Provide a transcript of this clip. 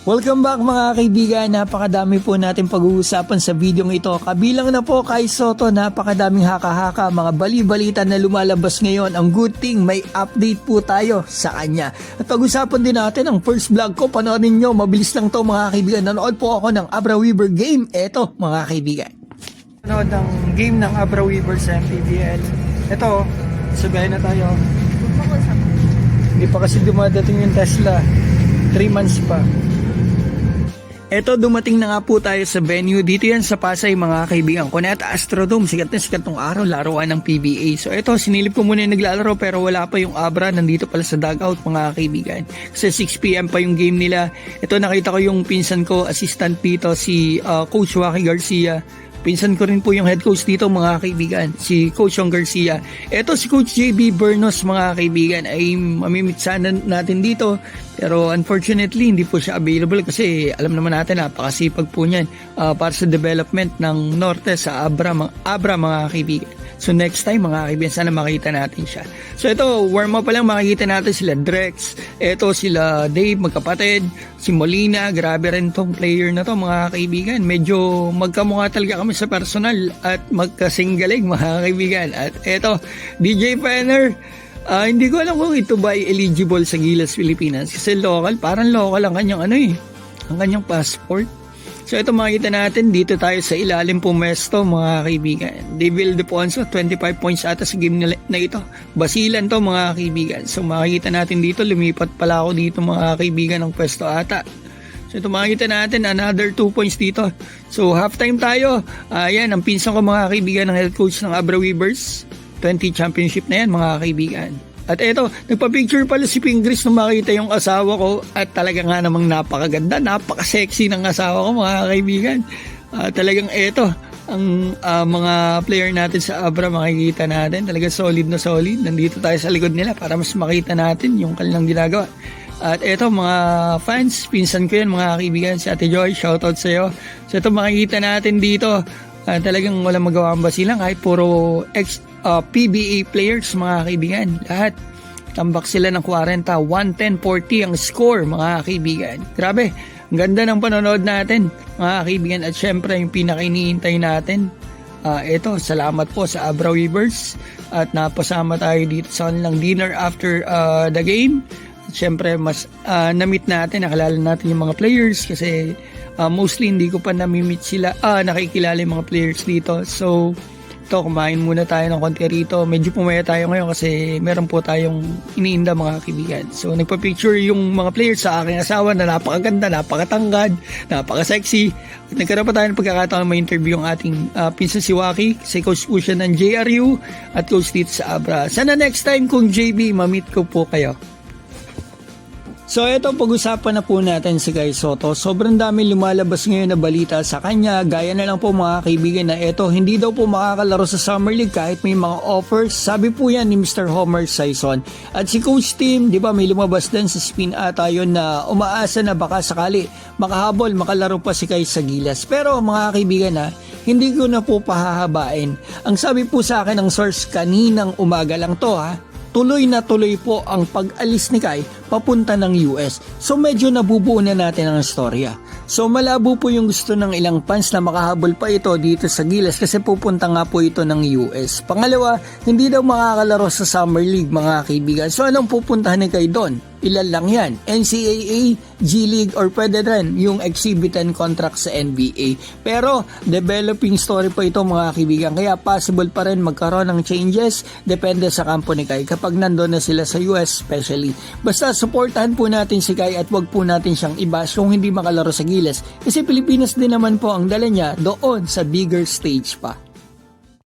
Welcome back mga kaibigan, napakadami po natin pag-uusapan sa video ito. Kabilang na po kay Soto, napakadaming haka-haka, mga bali-balita na lumalabas ngayon. Ang good thing, may update po tayo sa kanya. At pag-usapan din natin ang first vlog ko, panoorin nyo, mabilis lang to mga kaibigan. Nanood po ako ng Abra Weaver game, eto mga kaibigan. Nanood ng game ng Abra Weaver sa MPBL. Eto, sabihin na tayo. Hindi pa kasi dumadating yung Tesla, 3 months pa. Eto, dumating na nga po tayo sa venue. Dito yan sa Pasay mga kaibigan. Cuneta Astrodome, sikat na sikat tong araw, laruan ng PBA. So eto, sinilip ko muna yung naglalaro pero wala pa yung Abra. Nandito pala sa dugout mga kaibigan. Kasi 6pm pa yung game nila. Eto, nakita ko yung pinsan ko, assistant dito, si Coach Waki Garcia. Pinsan ko rin po yung head coach dito mga kaibigan, si Coach Yong Garcia. Eto si Coach JB Bernos mga kaibigan ay mamimit sana natin dito. Pero unfortunately hindi po siya available kasi alam naman natin napakasipag po niyan para sa development ng Norte sa Abra mga kaibigan. So next time mga kaibigan sana makita natin siya. So ito warm up pa lang makikita natin sila Drex, ito sila Dave magkapatid, si Molina, grabe rin tong player na to mga kaibigan. Medyo magkamukha talaga kami sa personal at magkasinggalig mga kaibigan. At ito DJ Penner. Hindi ko alam kung ito ba ay eligible sa Gilas Pilipinas kasi local, parang local ang kanyang ang kanyang passport. So ito makikita natin dito tayo sa ilalim pumesto mga kaibigan. Devil Deponso 25 points ata sa game na ito. Basilan to mga kaibigan. So makikita natin dito lumipat pala ako dito mga kaibigan ng pwesto ata. So ito makikita natin another 2 points dito. So halftime tayo. Yan ang pinsan ko mga kaibigan ng head coach ng Abra Weavers. 20 championship na yan mga kaibigan. At eto, nagpa-picture pala si Pingris nung makita yung asawa ko at talaga nga namang napakaganda, napaka-sexy ng asawa ko mga kaibigan. Talagang eto, ang mga player natin sa Abra makikita natin, talaga solid na solid. Nandito tayo sa likod nila para mas makita natin yung kanilang ginagawa. At eto mga fans, pinsan ko yan mga kaibigan, si Ate Joy, shoutout sa iyo. So ito makikita natin dito, talagang walang magawa ang Basilan kahit puro PBA players mga kaibigan. Lahat tambak sila ng 40, 110-40 ang score mga kaibigan. Grabe, ang ganda ng panonood natin mga kaibigan. At syempre yung pinaka-iniintay natin, eto, salamat po sa Abra Weavers at napasama tayo dito sa kanilang dinner after the game. At syempre mas na-meet natin, nakalala natin yung mga players kasi mostly hindi ko pa na-meet sila, nakikilala yung mga players dito. So ito, kumain muna tayo ng konti rito. Medyo pumaya tayo ngayon kasi meron po tayong iniinda mga kaibigan. So nagpa-picture yung mga players sa aking asawa na napakaganda, napakatangkad, napaka-sexy. At nagkaroon pa tayo ng pagkakataon ma-interview yung ating pinsan si Waki, si coach po siya ng JRU at coach dito sa Abra. Sana next time kung JB, ma-meet ko po kayo. So ito, pag-usapan na po natin si Guy Soto. Sobrang dami lumalabas ngayon na balita sa kanya. Gaya na lang po mga kaibigan na ito, hindi daw po makakalaro sa Summer League kahit may mga offers. Sabi po yan ni Mr. Homer Sison. At si Coach Tim, di ba may lumabas din sa spin ata yun na umaasa na baka sakali makahabol, makalaro pa si Guy sa Gilas. Pero mga kaibigan na, hindi ko na po pahahabain. Ang sabi po sa akin ng source kaninang umaga lang to tuloy na tuloy po ang pag-alis ni Kai papunta ng US. So medyo nabubuo na natin ang istorya. So malabo po yung gusto ng ilang fans na makahabol pa ito dito sa Gilas kasi pupunta nga po ito ng US. Pangalawa, hindi daw makakalaro sa Summer League mga kaibigan. So anong pupuntahan ni Kai doon? Ilan lang yan? NCAA, G-League, or pwede rin yung exhibitan contract sa NBA. Pero developing story po ito mga kaibigan. Kaya possible pa rin magkaroon ng changes depende sa kampo ni Kai kapag nandun na sila sa US especially. Basta supportahan po natin si Kai at wag po natin siyang i-bash kung hindi makalaro sa Gilas. Kasi Pilipinas din naman po ang dala niya doon sa bigger stage pa.